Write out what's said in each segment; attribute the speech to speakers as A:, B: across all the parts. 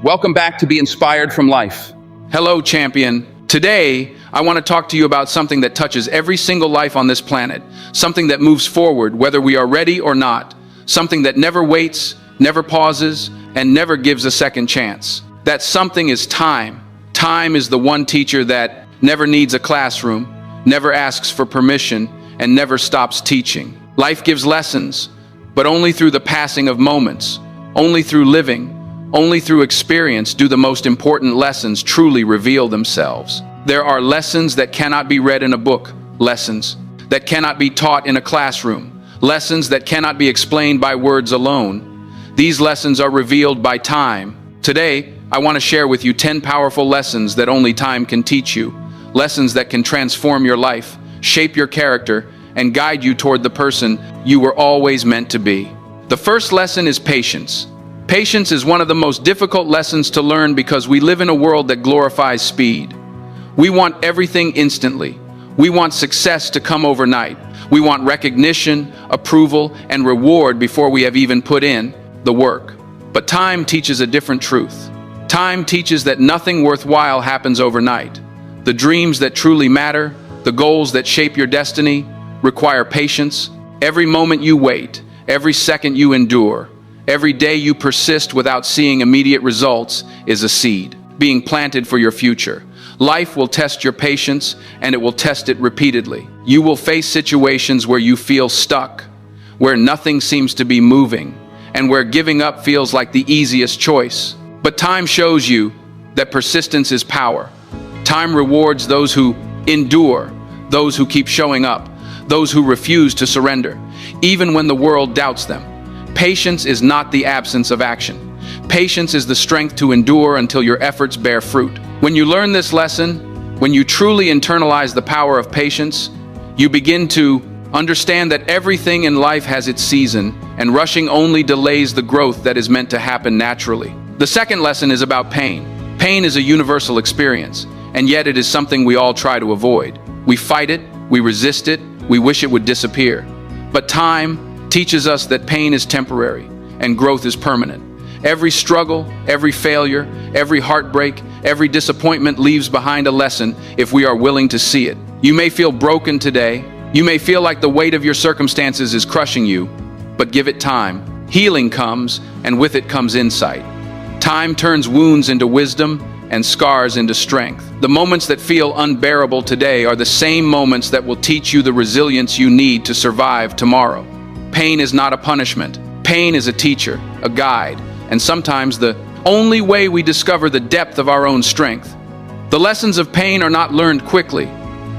A: Welcome back to Be Inspired from Life. Hello, champion. Today, I want to talk to you about something that touches every single life on this planet, something that moves forward whether we are ready or not, something that never waits, never pauses, and never gives a second chance. That something is time. Time is the one teacher that never needs a classroom, never asks for permission, and never stops teaching. Life gives lessons, but only through the passing of moments, only through living, only through experience do the most important lessons truly reveal themselves. There are lessons that cannot be read in a book, lessons that cannot be taught in a classroom, lessons that cannot be explained by words alone. These lessons are revealed by time. Today, I want to share with you 10 powerful lessons that only time can teach you, lessons that can transform your life, shape your character, and guide you toward the person you were always meant to be. The first lesson is patience. Patience is one of the most difficult lessons to learn because we live in a world that glorifies speed. We want everything instantly. We want success to come overnight. We want recognition, approval, and reward before we have even put in the work. But time teaches a different truth. Time teaches that nothing worthwhile happens overnight. The dreams that truly matter, the goals that shape your destiny, require patience. Every moment you wait, every second you endure, every day you persist without seeing immediate results is a seed being planted for your future. Life will test your patience, and it will test it repeatedly. You will face situations where you feel stuck, where nothing seems to be moving, and where giving up feels like the easiest choice. But time shows you that persistence is power. Time rewards those who endure, those who keep showing up, those who refuse to surrender, even when the world doubts them. Patience is not the absence of action. Patience is the strength to endure until your efforts bear fruit. When you learn this lesson, when you truly internalize the power of patience, you begin to understand that everything in life has its season, and rushing only delays the growth that is meant to happen naturally. The second lesson is about pain. Pain is a universal experience, and yet it is something we all try to avoid. We fight it, we resist it, we wish it would disappear. But time teaches us that pain is temporary and growth is permanent. Every struggle, every failure, every heartbreak, every disappointment leaves behind a lesson if we are willing to see it. You may feel broken today. You may feel like the weight of your circumstances is crushing you, but give it time. Healing comes, and with it comes insight. Time turns wounds into wisdom and scars into strength. The moments that feel unbearable today are the same moments that will teach you the resilience you need to survive tomorrow. Pain is not a punishment. Pain is a teacher, a guide, and sometimes the only way we discover the depth of our own strength. The lessons of pain are not learned quickly.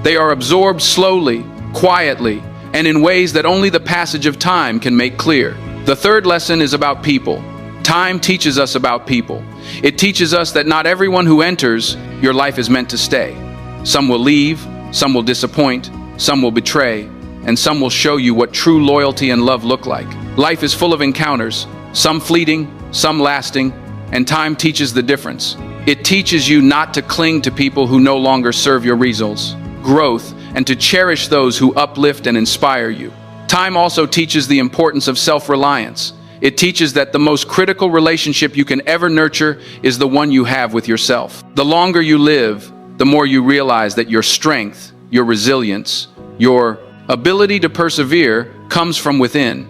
A: They are absorbed slowly, quietly, and in ways that only the passage of time can make clear. The third lesson is about people. Time teaches us about people. It teaches us that not everyone who enters your life is meant to stay. Some will leave, some will disappoint, some will betray, and some will show you what true loyalty and love look like. Life is full of encounters, some fleeting, some lasting, and time teaches the difference. It teaches you not to cling to people who no longer serve your results, growth, and to cherish those who uplift and inspire you. Time also teaches the importance of self-reliance. It teaches that the most critical relationship you can ever nurture is the one you have with yourself. The longer you live, the more you realize that your strength, your resilience, your ability to persevere comes from within.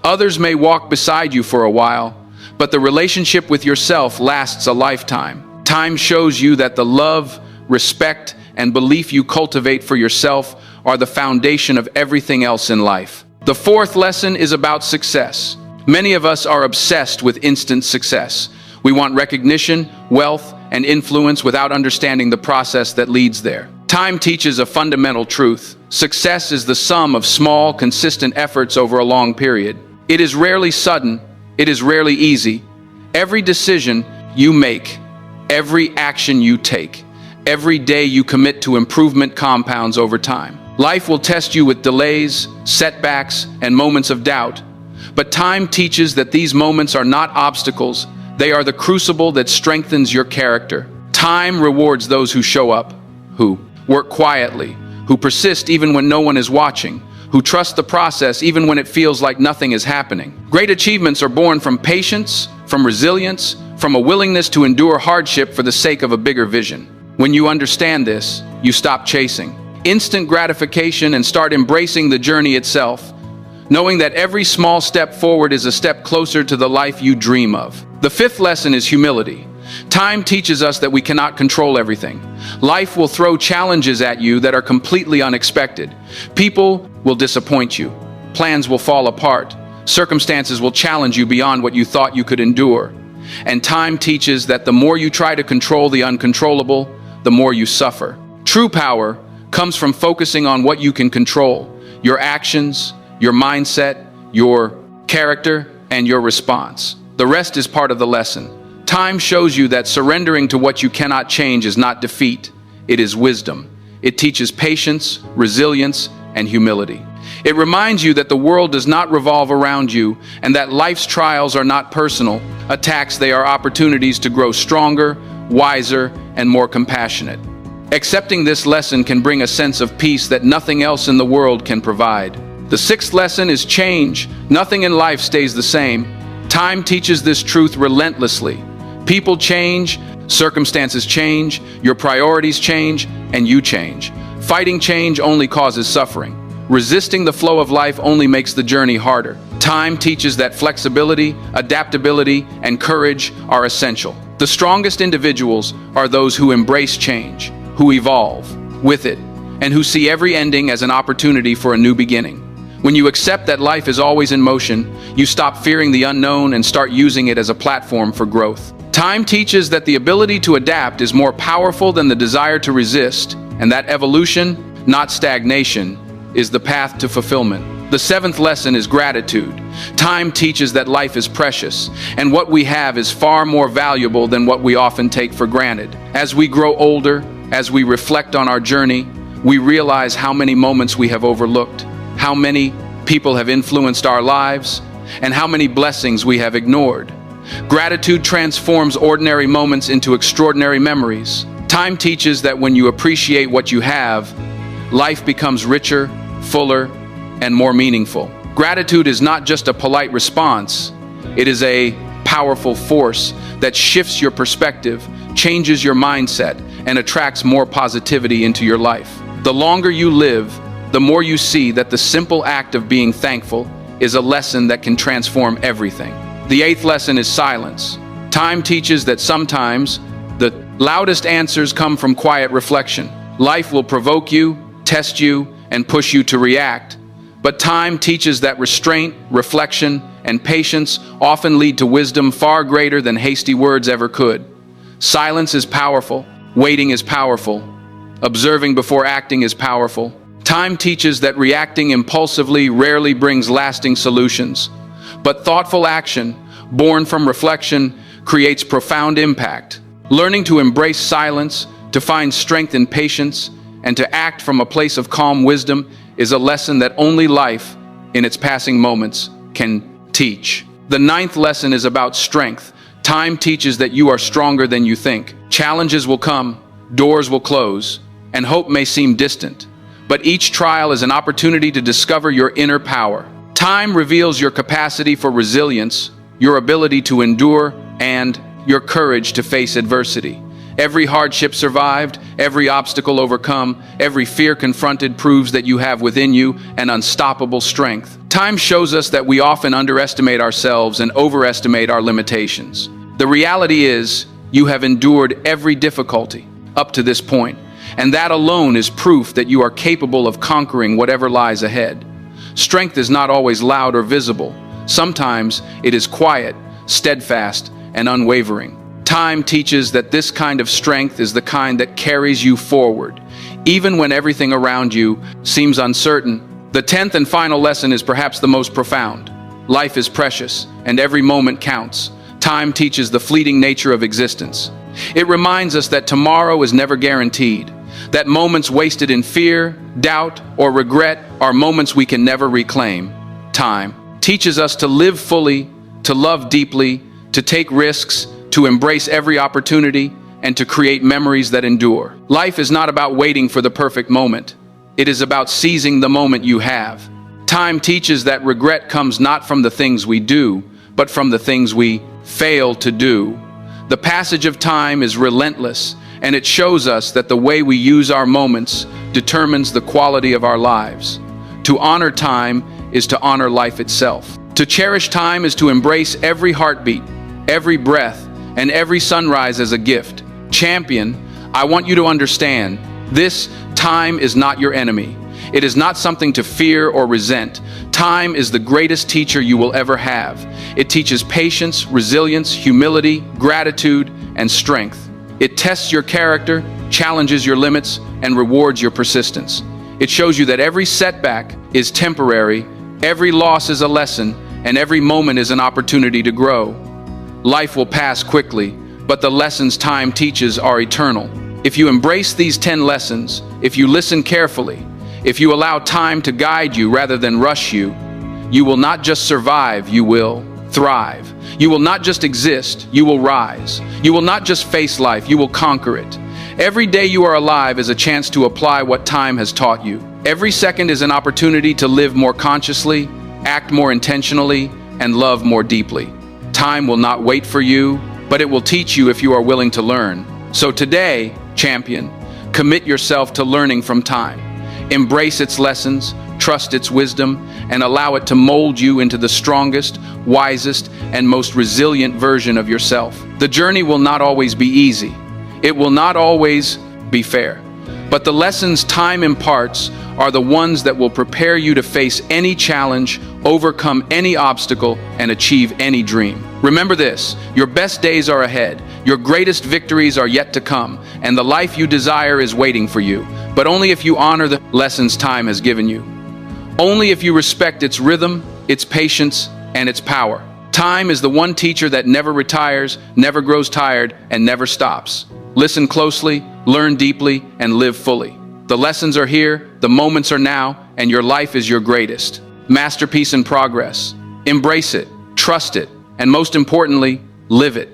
A: Others may walk beside you for a while, but the relationship with yourself lasts a lifetime. Time shows you that the love, respect, and belief you cultivate for yourself are the foundation of everything else in life. The fourth lesson is about success. Many of us are obsessed with instant success. We want recognition, wealth, and influence without understanding the process that leads there. Time teaches a fundamental truth. Success is the sum of small, consistent efforts over a long period. It is rarely sudden. It is rarely easy. Every decision you make, every action you take, every day you commit to improvement compounds over time. Life will test you with delays, setbacks, and moments of doubt. But time teaches that these moments are not obstacles. They are the crucible that strengthens your character. Time rewards those who show up, who work quietly, who persist even when no one is watching, who trust the process even when it feels like nothing is happening. Great achievements are born from patience, from resilience, from a willingness to endure hardship for the sake of a bigger vision. When you understand this, you stop chasing instant gratification and start embracing the journey itself, knowing that every small step forward is a step closer to the life you dream of. The fifth lesson is humility. Time teaches us that we cannot control everything. Life will throw challenges at you that are completely unexpected. People will disappoint you. Plans will fall apart. Circumstances will challenge you beyond what you thought you could endure. And time teaches that the more you try to control the uncontrollable, the more you suffer. True power comes from focusing on what you can control: your actions, your mindset, your character, and your response. The rest is part of the lesson. Time shows you that surrendering to what you cannot change is not defeat, it is wisdom. It teaches patience, resilience, and humility. It reminds you that the world does not revolve around you and that life's trials are not personal attacks, they are opportunities to grow stronger, wiser, and more compassionate. Accepting this lesson can bring a sense of peace that nothing else in the world can provide. The sixth lesson is change. Nothing in life stays the same. Time teaches this truth relentlessly. People change, circumstances change, your priorities change, and you change. Fighting change only causes suffering. Resisting the flow of life only makes the journey harder. Time teaches that flexibility, adaptability, and courage are essential. The strongest individuals are those who embrace change, who evolve with it, and who see every ending as an opportunity for a new beginning. When you accept that life is always in motion, you stop fearing the unknown and start using it as a platform for growth. Time teaches that the ability to adapt is more powerful than the desire to resist, and that evolution, not stagnation, is the path to fulfillment. The seventh lesson is gratitude. Time teaches that life is precious, and what we have is far more valuable than what we often take for granted. As we grow older, as we reflect on our journey, we realize how many moments we have overlooked, how many people have influenced our lives, and how many blessings we have ignored. Gratitude transforms ordinary moments into extraordinary memories. Time teaches that when you appreciate what you have, life becomes richer, fuller, and more meaningful. Gratitude is not just a polite response, it is a powerful force that shifts your perspective, changes your mindset, and attracts more positivity into your life. The longer you live, the more you see that the simple act of being thankful is a lesson that can transform everything. The eighth lesson is silence. Time teaches that sometimes the loudest answers come from quiet reflection. Life will provoke you, test you, and push you to react. But time teaches that restraint, reflection, and patience often lead to wisdom far greater than hasty words ever could. Silence is powerful. Waiting is powerful. Observing before acting is powerful. Time teaches that reacting impulsively rarely brings lasting solutions. But thoughtful action, born from reflection, creates profound impact. Learning to embrace silence, to find strength in patience, and to act from a place of calm wisdom is a lesson that only life, in its passing moments, can teach. The ninth lesson is about strength. Time teaches that you are stronger than you think. Challenges will come, doors will close, and hope may seem distant. But each trial is an opportunity to discover your inner power. Time reveals your capacity for resilience, your ability to endure, and your courage to face adversity. Every hardship survived, every obstacle overcome, every fear confronted proves that you have within you an unstoppable strength. Time shows us that we often underestimate ourselves and overestimate our limitations. The reality is, you have endured every difficulty up to this point, and that alone is proof that you are capable of conquering whatever lies ahead. Strength is not always loud or visible. Sometimes it is quiet, steadfast, and unwavering. Time teaches that this kind of strength is the kind that carries you forward, even when everything around you seems uncertain. The 10th and final lesson is perhaps the most profound. Life is precious, and every moment counts. Time teaches the fleeting nature of existence. It reminds us that tomorrow is never guaranteed, that moments wasted in fear, doubt, or regret are moments we can never reclaim. Time teaches us to live fully, to love deeply, to take risks, to embrace every opportunity, and to create memories that endure. Life is not about waiting for the perfect moment. It is about seizing the moment you have. Time teaches that regret comes not from the things we do, but from the things we fail to do. The passage of time is relentless, and it shows us that the way we use our moments determines the quality of our lives. To honor time is to honor life itself. To cherish time is to embrace every heartbeat, every breath, and every sunrise as a gift. Champion, I want you to understand, this time is not your enemy. It is not something to fear or resent. Time is the greatest teacher you will ever have. It teaches patience, resilience, humility, gratitude, and strength. It tests your character, challenges your limits, and rewards your persistence. It shows you that every setback is temporary, every loss is a lesson, and every moment is an opportunity to grow. Life will pass quickly, but the lessons time teaches are eternal. If you embrace these 10 lessons, if you listen carefully, if you allow time to guide you rather than rush you, you will not just survive, you will thrive. You will not just exist, you will rise. You will not just face life, you will conquer it. Every day you are alive is a chance to apply what time has taught you. Every second is an opportunity to live more consciously, act more intentionally, and love more deeply. Time will not wait for you, but it will teach you if you are willing to learn. So today, champion, commit yourself to learning from time. Embrace its lessons, trust its wisdom, and allow it to mold you into the strongest, wisest, and most resilient version of yourself. The journey will not always be easy. It will not always be fair. But the lessons time imparts are the ones that will prepare you to face any challenge, overcome any obstacle, and achieve any dream. Remember this, your best days are ahead, your greatest victories are yet to come, and the life you desire is waiting for you, but only if you honor the lessons time has given you. Only if you respect its rhythm, its patience, and its power. Time is the one teacher that never retires, never grows tired, and never stops. Listen closely, learn deeply, and live fully. The lessons are here, the moments are now, and your life is your greatest masterpiece in progress. Embrace it, trust it, and most importantly, live it.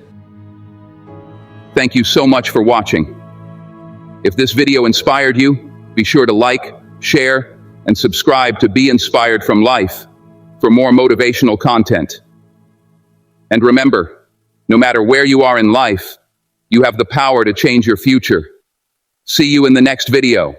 B: Thank you so much for watching. If this video inspired you, be sure to like, share, and subscribe to Be Inspired from Life for more motivational content. And remember, no matter where you are in life, you have the power to change your future. See you in the next video.